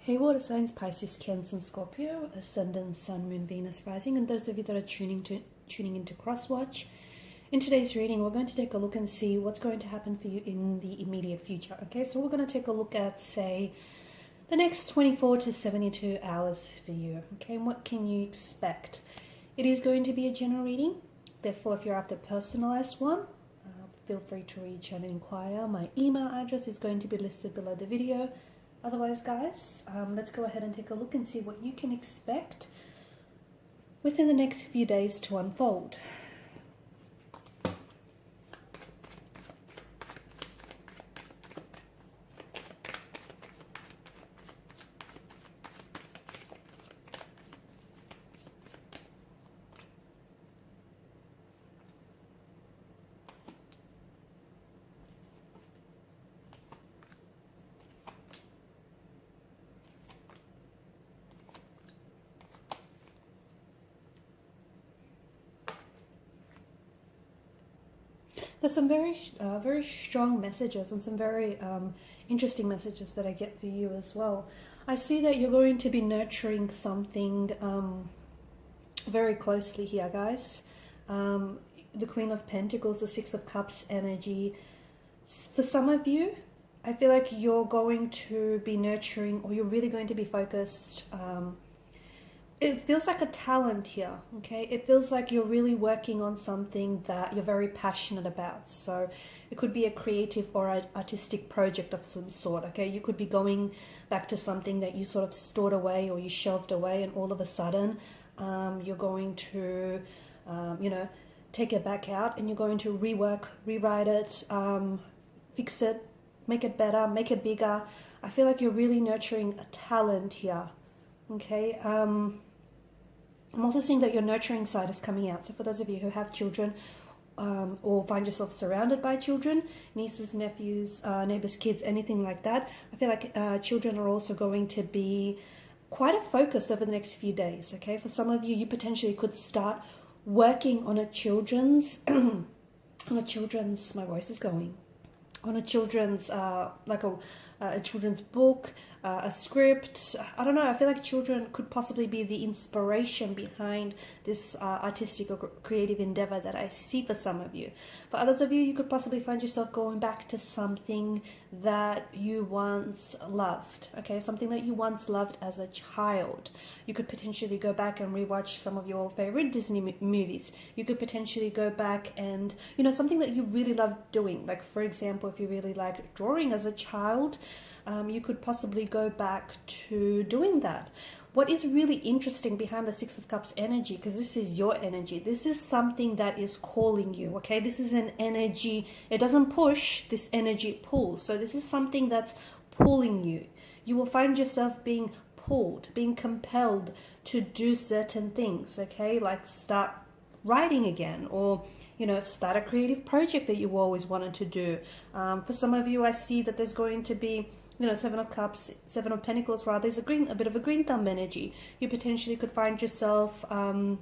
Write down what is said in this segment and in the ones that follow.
Hey, water signs, Pisces, Cancer, and Scorpio, Ascendant, Sun, Moon, Venus, Rising, and those of you that are tuning into Crosswatch. In today's reading, we're going to take a look and see what's going to happen for you in the immediate future. Okay, so we're going to take a look at, say, the next 24 to 72 hours for you. Okay, and what can you expect? It is going to be a general reading. Therefore, if you're after a personalized one, feel free to reach out and inquire. My email address is going to be listed below the video. Otherwise, guys, let's go ahead and take a look and see what you can expect within the next few days to unfold. There's some very strong messages and some very interesting messages that I get for you as well. I see that you're going to be nurturing something very closely here, guys. The Queen of Pentacles, the Six of Cups energy. For some of you, I feel like you're going to be nurturing, or you're really going to be focused. It feels like a talent here, okay? It feels like you're really working on something that you're very passionate about. So it could be a creative or artistic project of some sort, okay? You could be going back to something that you sort of stored away or you shelved away, and all of a sudden you're going to, take it back out, and you're going to rework, rewrite it, fix it, make it better, make it bigger. I feel like you're really nurturing a talent here, okay? I'm also seeing that your nurturing side is coming out. So for those of you who have children or find yourself surrounded by children, nieces, nephews, neighbors, kids, anything like that, I feel like children are also going to be quite a focus over the next few days, okay? For some of you, you potentially could start working on a children's, my voice is going, on a children's, like a children's book, a script. I don't know, I feel like children could possibly be the inspiration behind this artistic or creative endeavor that I see for some of you. For others of you, you could possibly find yourself going back to something that you once loved, okay? Something that you once loved as a child. You could potentially go back and rewatch some of your favorite Disney movies. You could potentially go back and, something that you really loved doing. Like, for example, if you really liked drawing as a child, you could possibly go back to doing that. What is really interesting behind the Six of Cups energy, because this is your energy, this is something that is calling you, okay? This is an energy, it doesn't push, this energy pulls. So this is something that's pulling you. You will find yourself being pulled, being compelled to do certain things, okay? Like start writing again, or start a creative project that you always wanted to do. For some of you, I see that there's going to be Seven of Cups, Seven of Pentacles, rather, there's a bit of a green thumb energy. You potentially could find yourself, doing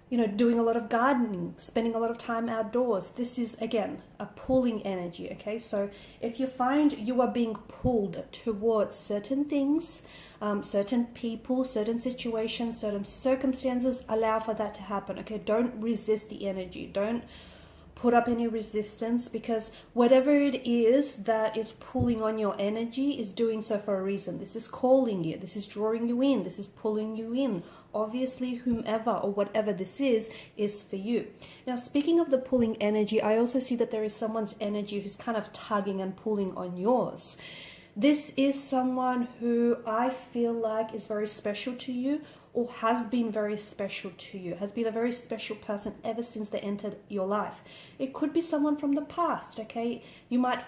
a lot of gardening, spending a lot of time outdoors. This is, again, a pulling energy, okay? So if you find you are being pulled towards certain things, certain people, certain situations, certain circumstances, allow for that to happen, okay? Don't resist the energy. Don't put up any resistance, because whatever it is that is pulling on your energy is doing so for a reason. This is calling you, this is drawing you in, this is pulling you in. Obviously, whomever or whatever this is for you. Now, speaking of the pulling energy, I also see that there is someone's energy who's kind of tugging and pulling on yours. This is someone who I feel like is very special to you, or has been very special to you, has been a very special person ever since they entered your life. It could be someone from the past, okay? You might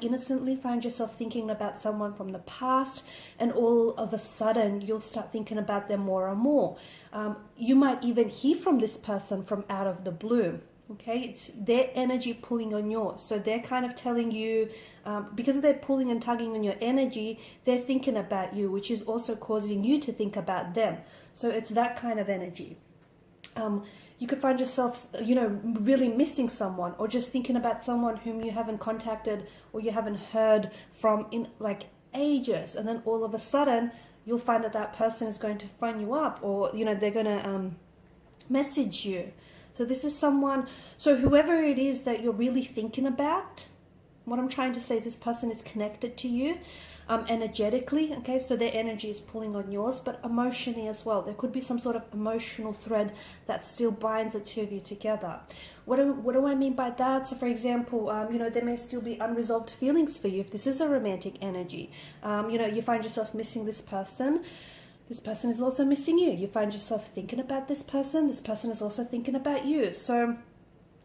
innocently find yourself thinking about someone from the past, and all of a sudden you'll start thinking about them more and more. You might even hear from this person from out of the blue. Okay, it's their energy pulling on yours. So they're kind of telling you, because they're pulling and tugging on your energy, they're thinking about you, which is also causing you to think about them. So it's that kind of energy. You could find yourself, really missing someone, or just thinking about someone whom you haven't contacted or you haven't heard from in ages, and then all of a sudden you'll find that that person is going to phone you up, or they're going to message you. So this is someone, so whoever it is that you're really thinking about, what I'm trying to say is this person is connected to you energetically, okay? So their energy is pulling on yours, but emotionally as well. There could be some sort of emotional thread that still binds the two of you together. What do I mean by that? So for example, there may still be unresolved feelings for you if this is a romantic energy. You find yourself missing this person. This person is also missing you. You find yourself thinking about this person. This person is also thinking about you. So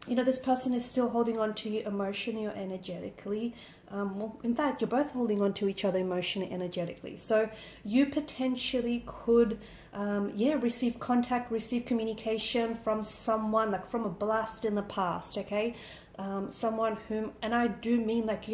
this person is still holding on to you emotionally or energetically. Well, in fact, you're both holding on to each other emotionally, energetically. So you potentially could, receive contact, receive communication from someone, like from a blast in the past, okay? Someone whom, and I do mean like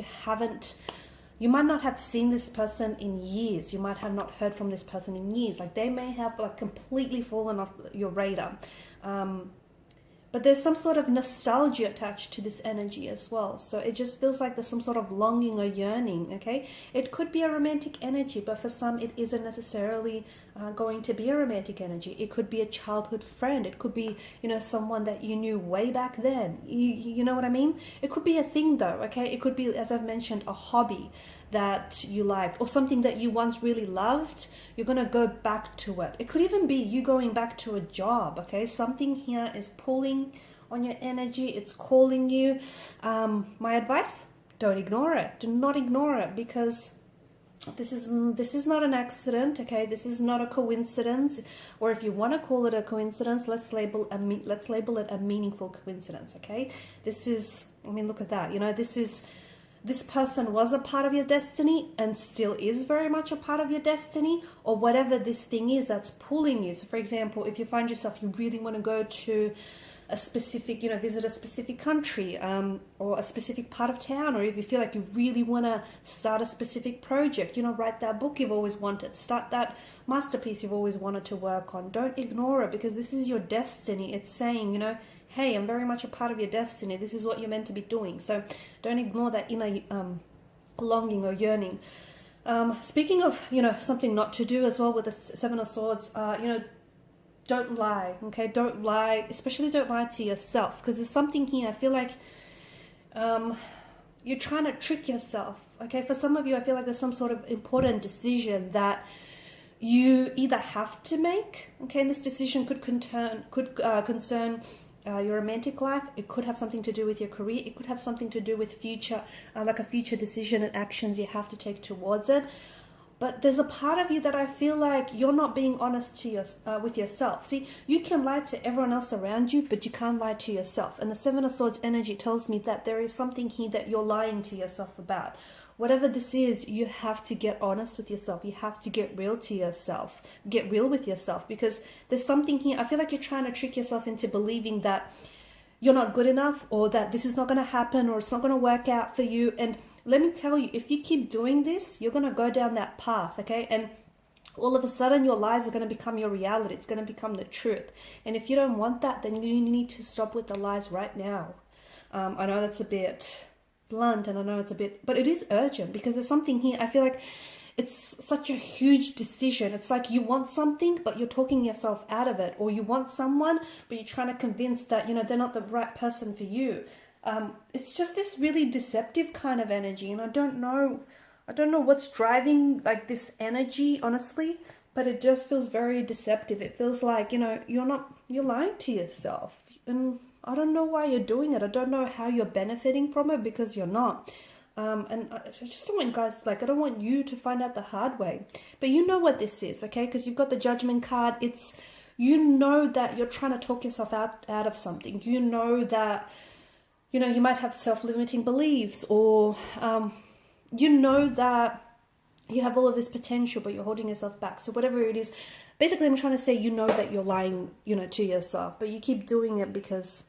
you might not have seen this person in years. You might have not heard from this person in years. Like they may have like completely fallen off your radar. But there's some sort of nostalgia attached to this energy as well. So it just feels like there's some sort of longing or yearning, okay? It could be a romantic energy, but for some it isn't necessarily going to be a romantic energy. It could be a childhood friend. It could be, someone that you knew way back then. You know what I mean? It could be a thing though, okay? It could be, as I've mentioned, a hobby that you liked, or something that you once really loved. You're going to go back to it. It could even be you going back to a job, okay? Something here is pulling on your energy. It's calling you. My advice, don't ignore it. Do not ignore it, because this is not an accident, okay? This is not a coincidence, or if you want to call it a coincidence, let's label it a meaningful coincidence, okay? This is, look at that. This person was a part of your destiny and still is very much a part of your destiny, or whatever this thing is that's pulling you. So for example, if you find yourself, you really want to go to a specific, visit a specific country, or a specific part of town, or if you feel like you really want to start a specific project, write that book you've always wanted, start that masterpiece you've always wanted to work on, don't ignore it, because this is your destiny. It's saying, hey, I'm very much a part of your destiny. This is what you're meant to be doing. So don't ignore that inner longing or yearning. Speaking of, something not to do as well with the Seven of Swords, don't lie, okay? Don't lie, especially don't lie to yourself, because there's something here. I feel like you're trying to trick yourself, okay? For some of you, I feel like there's some sort of important decision that you either have to make, okay? And this decision could concern your romantic life. It could have something to do with your career. It could have something to do with future, like a future decision and actions you have to take towards it. But there's a part of you that I feel like you're not being honest with yourself. See, you can lie to everyone else around you, but you can't lie to yourself. And the Seven of Swords energy tells me that there is something here that you're lying to yourself about. Whatever this is, you have to get honest with yourself. You have to get real to yourself. Get real with yourself, because there's something here. I feel like you're trying to trick yourself into believing that you're not good enough, or that this is not going to happen, or it's not going to work out for you. And let me tell you, if you keep doing this, you're going to go down that path, okay? And all of a sudden, your lies are going to become your reality. It's going to become the truth. And if you don't want that, then you need to stop with the lies right now. I know that's a bit blunt, and I know it's a bit, but it is urgent, because there's something here. I feel like it's such a huge decision. It's like you want something, but you're talking yourself out of it, or you want someone, but you're trying to convince that, they're not the right person for you. It's just this really deceptive kind of energy, and I don't know what's driving like this energy, honestly, but it just feels very deceptive. It feels like, you're lying to yourself, and I don't know why you're doing it. I don't know how you're benefiting from it, because you're not. And I just don't want you guys, I don't want you to find out the hard way. But you know what this is, okay? Because you've got the Judgment card. It's, that you're trying to talk yourself out of something. You know that, you might have self-limiting beliefs, or you know that you have all of this potential, but you're holding yourself back. So whatever it is, basically I'm trying to say, that you're lying, to yourself, but you keep doing it because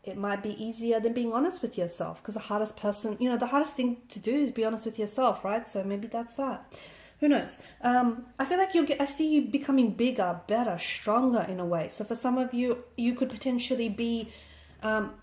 it might be easier than being honest with yourself, because the hardest thing to do is be honest with yourself, right? So maybe that's that. Who knows? I feel like I see you becoming bigger, better, stronger in a way. So for some of you, you could potentially be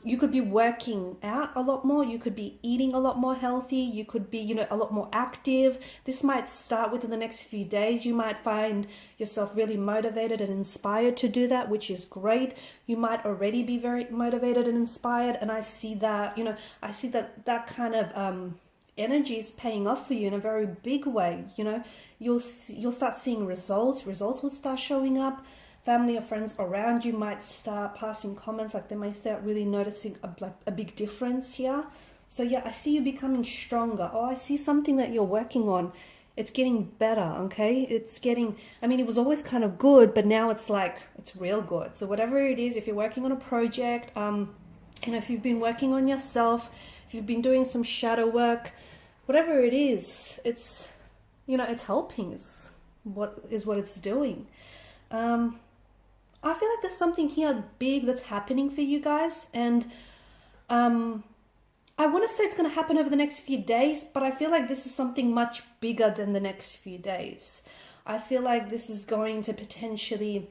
You could be working out a lot more. You could be eating a lot more healthy. You could be, you know, a lot more active. This might start within the next few days. You might find yourself really motivated and inspired to do that, which is great. You might already be very motivated and inspired. And I see that, you know, I see that that kind of energy is paying off for you in a very big way. You know, you'll start seeing results. Results will start showing up. Family or friends around you might start passing comments, like they might start really noticing a big difference here. So yeah, I see you becoming stronger. Oh, I see something that you're working on. It's getting better, okay? It's getting, I mean, it was always kind of good, but now it's like, it's real good. So whatever it is, if you're working on a project, and if you've been working on yourself, if you've been doing some shadow work, whatever it is, it's, you know, it's helping is what it's doing. I feel like there's something here big that's happening for you guys, and I want to say it's going to happen over the next few days, but I feel like this is something much bigger than the next few days. I feel like this is going to potentially,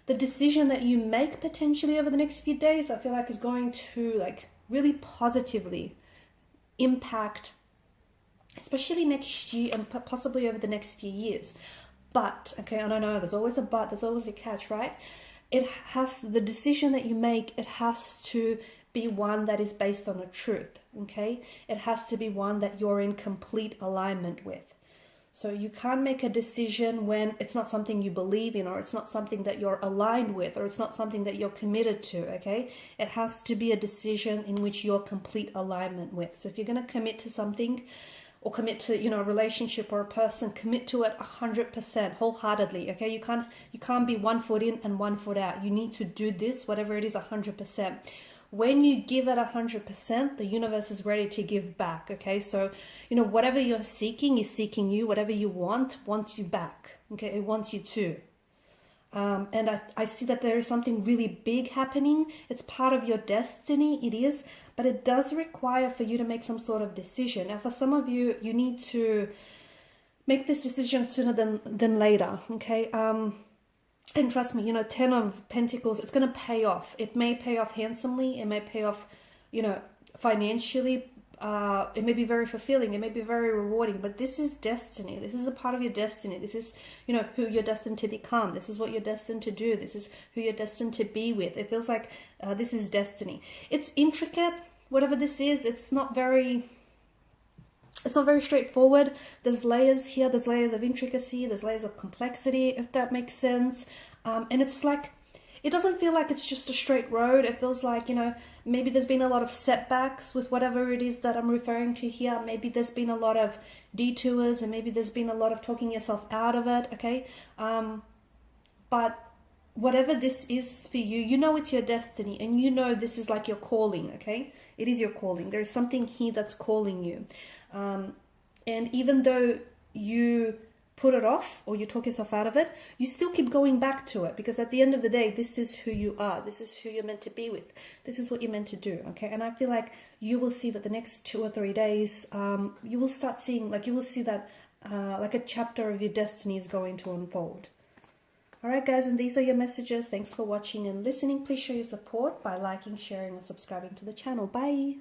the decision that you make potentially over the next few days, I feel like is going to like really positively impact, especially next year and possibly over the next few years. But, okay, I don't know, there's always a but, there's always a catch, right? It has, the decision that you make, it has to be one that is based on a truth, okay? It has to be one that you're in complete alignment with. So you can't make a decision when it's not something you believe in, or it's not something that you're aligned with, or it's not something that you're committed to, okay? It has to be a decision in which you're complete alignment with. So if you're going to commit to something, or commit to, you know, a relationship or a person, commit to it 100%, wholeheartedly, okay? You can't be 1 foot in and 1 foot out. You need to do this, whatever it is, 100%. When you give it 100%, the universe is ready to give back, okay? So, you know, whatever you're seeking is seeking you. Whatever you want wants you back, okay? It wants you too. And I see that there is something really big happening. It's part of your destiny, it is, but it does require for you to make some sort of decision. Now, for some of you, you need to make this decision sooner than later, okay? And trust me, you know, 10 of Pentacles, it's going to pay off. It may pay off handsomely. It may pay off, you know, financially. It may be very fulfilling. It may be very rewarding, but this is destiny. This is a part of your destiny. This is, you know, who you're destined to become. This is what you're destined to do. This is who you're destined to be with. It feels like this is destiny. It's intricate, whatever this is. It's not very straightforward. There's layers here. There's layers of intricacy. There's layers of complexity, if that makes sense. And it's like, it doesn't feel like it's just a straight road. It feels like, you know, maybe there's been a lot of setbacks with whatever it is that I'm referring to here. Maybe there's been a lot of detours, and maybe there's been a lot of talking yourself out of it, okay? But whatever this is for you, you know it's your destiny, and you know this is like your calling, okay? It is your calling. There's something here that's calling you. And even though you put it off or you talk yourself out of it, you still keep going back to it, because at the end of the day, this is who you are. This is who you're meant to be with. This is what you're meant to do, okay? And I feel like you will see that the next 2 or 3 days, you will start seeing, like, you will see that like a chapter of your destiny is going to unfold. All right, guys, and these are your messages. Thanks for watching and listening. Please show your support by liking, sharing, or subscribing to the channel. Bye.